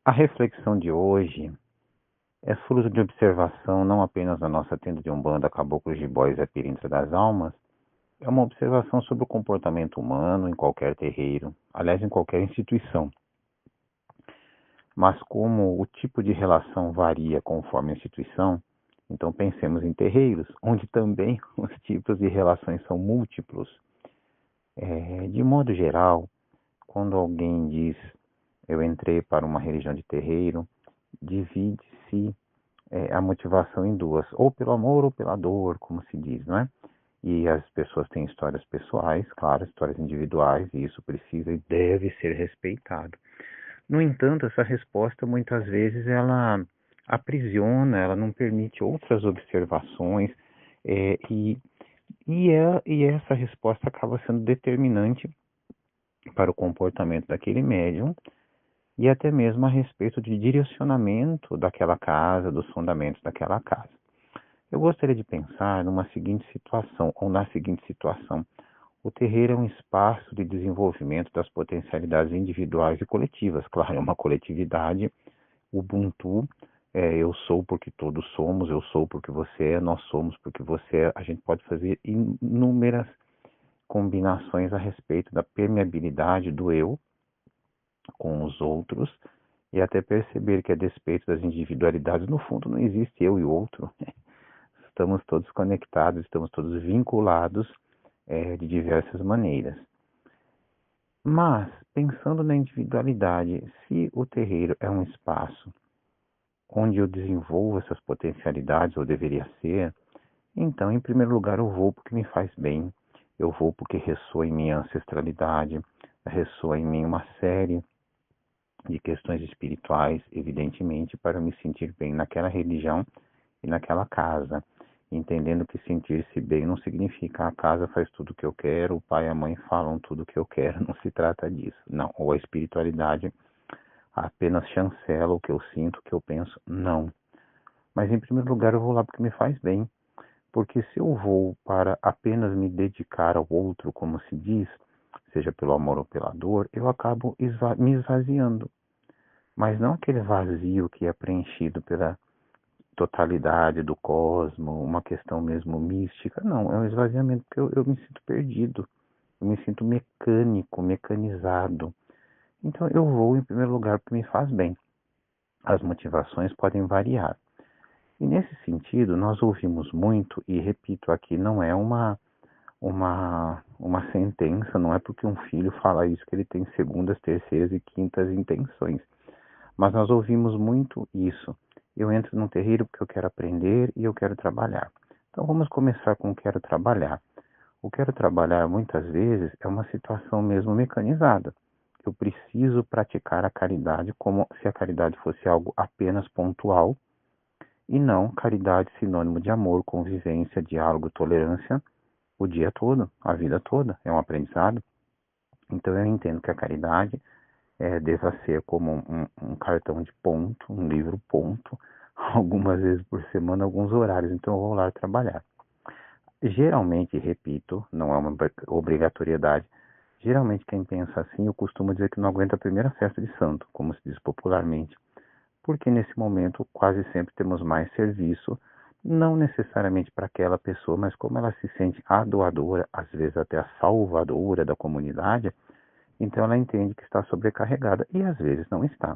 A reflexão de hoje é fruto de observação não apenas da nossa tenda de Umbanda, Caboclos de Bóis e a Pirintra das Almas, é uma observação sobre o comportamento humano em qualquer terreiro, aliás, em qualquer instituição. Mas como o tipo de relação varia conforme a instituição, então pensemos em terreiros, onde também os tipos de relações são múltiplos. De modo geral, quando alguém diz eu entrei para uma religião de terreiro, divide-se a motivação em duas, ou pelo amor ou pela dor, como se diz, não é? E as pessoas têm histórias pessoais, claro, histórias individuais, e isso precisa e deve ser respeitado. No entanto, essa resposta muitas vezes ela aprisiona, ela não permite outras observações, é, e, e essa resposta acaba sendo determinante para o comportamento daquele médium e até mesmo a respeito de direcionamento daquela casa, dos fundamentos daquela casa. Eu gostaria de pensar numa seguinte situação, ou na seguinte situação. O terreiro é um espaço de desenvolvimento das potencialidades individuais e coletivas. Claro, é uma coletividade, Ubuntu, eu sou porque todos somos, eu sou porque você é, nós somos porque você é. A gente pode fazer inúmeras combinações a respeito da permeabilidade do eu com os outros e até perceber que a despeito das individualidades, no fundo não existe eu e outro. Estamos todos conectados, estamos todos vinculados de diversas maneiras. Mas, pensando na individualidade, se o terreiro é um espaço onde eu desenvolvo essas potencialidades, ou deveria ser, então, em primeiro lugar, eu vou porque me faz bem, eu vou porque ressoa em minha ancestralidade, ressoa em mim uma série de questões espirituais, evidentemente, para eu me sentir bem naquela religião e naquela casa, entendendo que sentir-se bem não significa a casa faz tudo o que eu quero, o pai e a mãe falam tudo o que eu quero, não se trata disso, não, ou a espiritualidade apenas chancela o que eu sinto, o que eu penso, não. Mas em primeiro lugar eu vou lá porque me faz bem, porque se eu vou para apenas me dedicar ao outro, como se diz, seja pelo amor ou pela dor, eu acabo me esvaziando, mas não aquele vazio que é preenchido pela totalidade do cosmo, uma questão mesmo mística. Não, é um esvaziamento porque eu me sinto perdido, eu me sinto mecânico, mecanizado. Então eu vou em primeiro lugar porque me faz bem. As motivações podem variar. E nesse sentido, nós ouvimos muito, e repito aqui, não é uma sentença, não é porque um filho fala isso que ele tem segundas, terceiras e quintas intenções. Mas nós ouvimos muito isso. Eu entro num terreiro porque eu quero aprender e eu quero trabalhar. Então vamos começar com o quero trabalhar. O quero trabalhar muitas vezes é uma situação mesmo mecanizada. Eu preciso praticar a caridade como se a caridade fosse algo apenas pontual e não caridade sinônimo de amor, convivência, diálogo, tolerância o dia todo, a vida toda. É um aprendizado. Então eu entendo que a caridade deva ser como um cartão de ponto, um livro ponto, algumas vezes por semana, alguns horários. Então eu vou lá trabalhar. Geralmente, repito, não é uma obrigatoriedade. Geralmente quem pensa assim, eu costumo dizer que não aguenta a primeira festa de santo, como se diz popularmente, porque nesse momento quase sempre temos mais serviço, não necessariamente para aquela pessoa, mas como ela se sente a doadora, às vezes até a salvadora da comunidade, então ela entende que está sobrecarregada e às vezes não está.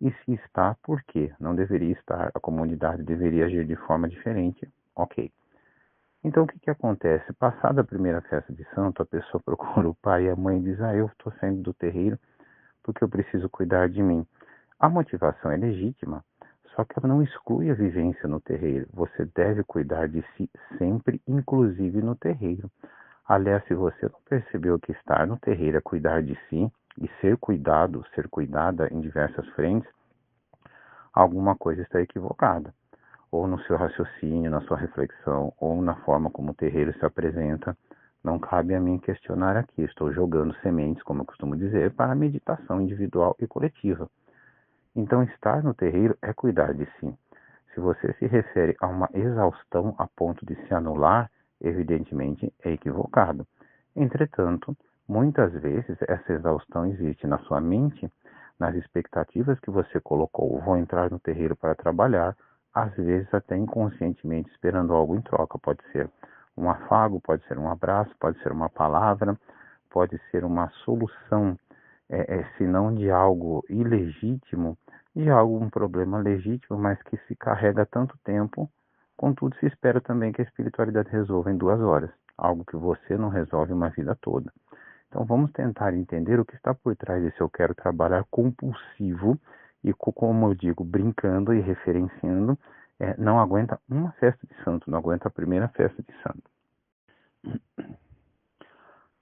E se está, por quê? Não deveria estar, a comunidade deveria agir de forma diferente. Ok. Então o que acontece? Passada a primeira festa de santo, a pessoa procura o pai e a mãe e diz, eu estou saindo do terreiro porque eu preciso cuidar de mim. A motivação é legítima, só que ela não exclui a vivência no terreiro. Você deve cuidar de si sempre, inclusive no terreiro. Aliás, se você não percebeu que estar no terreiro é cuidar de si e ser cuidado, ser cuidada em diversas frentes, alguma coisa está equivocada. Ou no seu raciocínio, na sua reflexão, ou na forma como o terreiro se apresenta. Não cabe a mim questionar aqui. Estou jogando sementes, como eu costumo dizer, para a meditação individual e coletiva. Então, estar no terreiro é cuidar de si. Se você se refere a uma exaustão a ponto de se anular, evidentemente é equivocado. Entretanto, muitas vezes essa exaustão existe na sua mente, nas expectativas que você colocou. Vou entrar no terreiro para trabalhar, às vezes até inconscientemente esperando algo em troca. Pode ser um afago, pode ser um abraço, pode ser uma palavra, pode ser uma solução, se não de algo ilegítimo, de algum problema legítimo, mas que se carrega tanto tempo. Contudo, se espera também que a espiritualidade resolva em 2 horas, algo que você não resolve uma vida toda. Então vamos tentar entender o que está por trás desse eu quero trabalhar compulsivo e, como eu digo, brincando e referenciando, não aguenta uma festa de santo, não aguenta a primeira festa de santo.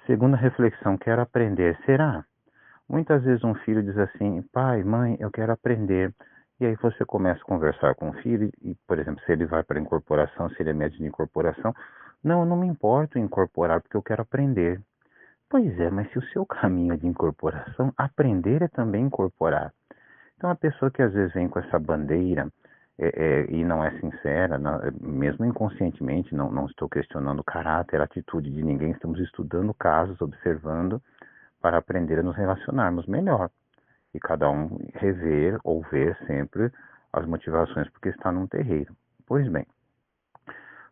Segunda reflexão, quero aprender. Será? Muitas vezes um filho diz assim, pai, mãe, eu quero aprender. E aí você começa a conversar com o filho e, por exemplo, se ele vai para a incorporação, se ele é médico de incorporação, não, eu não me importo em incorporar porque eu quero aprender. Pois é, mas se o seu caminho é de incorporação, aprender é também incorporar. Então a pessoa que às vezes vem com essa bandeira e não é sincera, mesmo inconscientemente, não estou questionando o caráter, a atitude de ninguém, estamos estudando casos, observando, para aprender a nos relacionarmos melhor. E cada um rever ou ver sempre as motivações porque está num terreiro. Pois bem,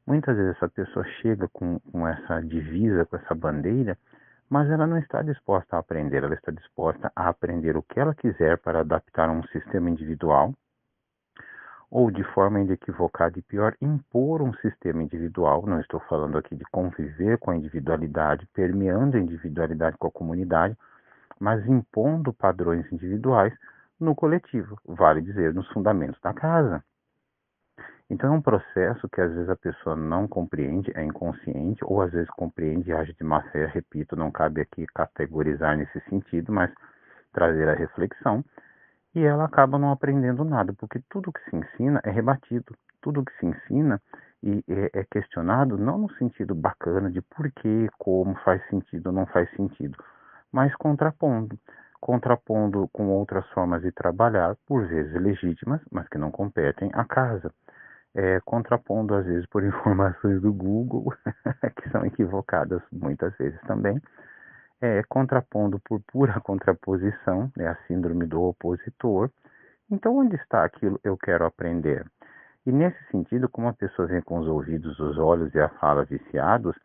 muitas vezes essa pessoa chega com essa divisa, com essa bandeira, mas ela não está disposta a aprender, ela está disposta a aprender o que ela quiser para adaptar a um sistema individual, ou de forma ainda equivocada e pior, impor um sistema individual. Não estou falando aqui de conviver com a individualidade, permeando a individualidade com a comunidade, mas impondo padrões individuais no coletivo, vale dizer, nos fundamentos da casa. Então é um processo que às vezes a pessoa não compreende, é inconsciente, ou às vezes compreende e age de má fé, repito, não cabe aqui categorizar nesse sentido, mas trazer a reflexão, e ela acaba não aprendendo nada, porque tudo que se ensina é rebatido, tudo que se ensina e é questionado não no sentido bacana de por que, como faz sentido ou não faz sentido, mas contrapondo com outras formas de trabalhar, por vezes legítimas, mas que não competem à casa. Contrapondo às vezes por informações do Google, que são equivocadas muitas vezes também, contrapondo por pura contraposição, a síndrome do opositor. Então, onde está aquilo eu quero aprender? E nesse sentido, como a pessoa vem com os ouvidos, os olhos e a fala viciados,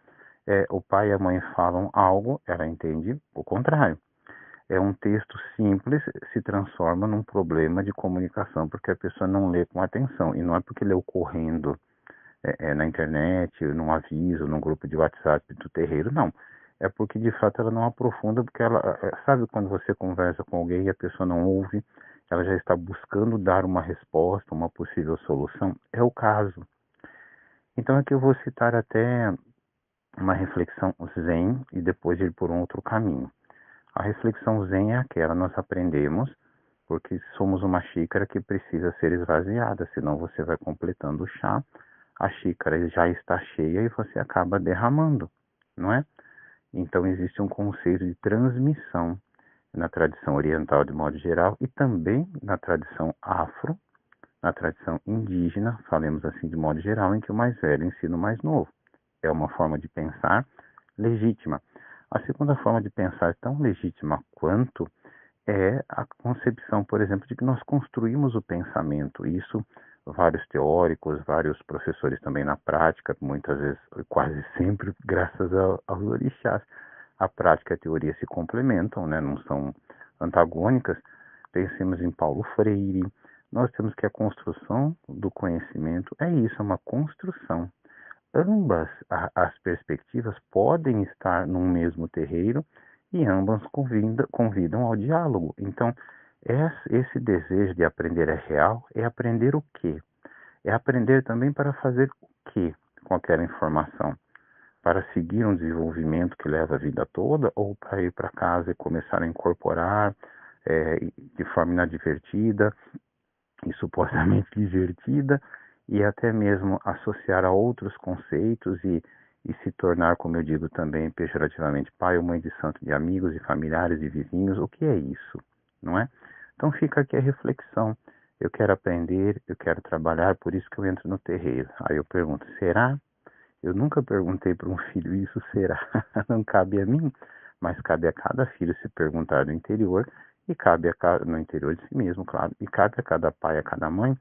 o pai e a mãe falam algo, ela entende o contrário. Um texto simples se transforma num problema de comunicação, porque a pessoa não lê com atenção. E não é porque leu correndo na internet, num aviso, num grupo de WhatsApp do terreiro, não. É porque de fato ela não aprofunda, porque ela sabe quando você conversa com alguém e a pessoa não ouve, ela já está buscando dar uma resposta, uma possível solução. É o caso. Então aqui eu vou citar até uma reflexão zen e depois ir por um outro caminho. A reflexão zen é aquela, nós aprendemos porque somos uma xícara que precisa ser esvaziada, senão você vai completando o chá, a xícara já está cheia e você acaba derramando, não é? Então existe um conceito de transmissão na tradição oriental de modo geral e também na tradição afro, na tradição indígena, falemos assim de modo geral, em que o mais velho ensina o mais novo. É uma forma de pensar legítima. A segunda forma de pensar, tão legítima quanto, é a concepção, por exemplo, de que nós construímos o pensamento. Isso, vários teóricos, vários professores também na prática, muitas vezes, quase sempre, graças aos orixás. A prática e a teoria se complementam, né? Não são antagônicas. Pensemos em Paulo Freire. Nós temos que a construção do conhecimento é isso, é uma construção. Ambas as perspectivas podem estar num mesmo terreiro e ambas convidam ao diálogo. Então, esse desejo de aprender é real, é aprender o quê? É aprender também para fazer o quê com aquela informação? Para seguir um desenvolvimento que leva a vida toda ou para ir para casa e começar a incorporar de forma inadvertida e supostamente divertida e até mesmo associar a outros conceitos e se tornar, como eu digo também pejorativamente, pai ou mãe de santo de amigos e familiares e vizinhos, o que é isso, não é? Então fica aqui a reflexão. Eu quero aprender, eu quero trabalhar, por isso que eu entro no terreiro. Aí eu pergunto, será? Eu nunca perguntei para um filho isso, será? Não cabe a mim, mas cabe a cada filho se perguntar do interior E cabe a cada, no interior de si mesmo, claro, e cabe a cada pai, a cada mãe,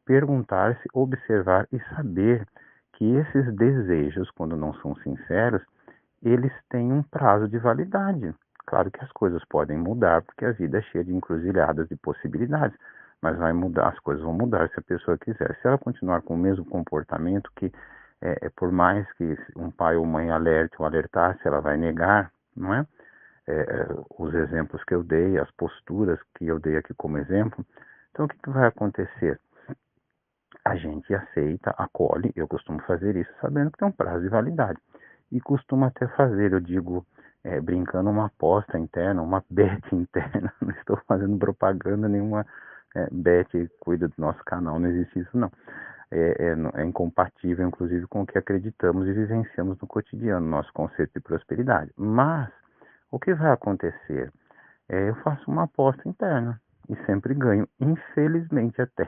perguntar-se, observar e saber que esses desejos, quando não são sinceros, eles têm um prazo de validade. Claro que as coisas podem mudar, porque a vida é cheia de encruzilhadas e possibilidades, mas vai mudar, as coisas vão mudar se a pessoa quiser. Se ela continuar com o mesmo comportamento, que por mais que um pai ou mãe alerte ou alertasse, ela vai negar, não é? Os exemplos que eu dei, as posturas que eu dei aqui como exemplo. Então, o que vai acontecer? A gente aceita, acolhe, eu costumo fazer isso sabendo que tem um prazo de validade. E costumo até fazer, eu digo, brincando, uma aposta interna, uma bet interna. Não estou fazendo propaganda nenhuma bet cuida do nosso canal, não existe isso não. É incompatível, inclusive, com o que acreditamos e vivenciamos no cotidiano, nosso conceito de prosperidade. Mas, o que vai acontecer? Eu faço uma aposta interna e sempre ganho, infelizmente até.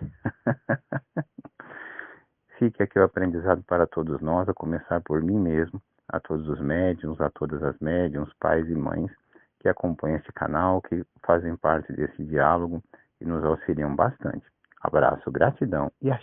Fique aqui o aprendizado para todos nós, a começar por mim mesmo, a todos os médiuns, a todas as médiuns, pais e mães que acompanham este canal, que fazem parte desse diálogo e nos auxiliam bastante. Abraço, gratidão e axé.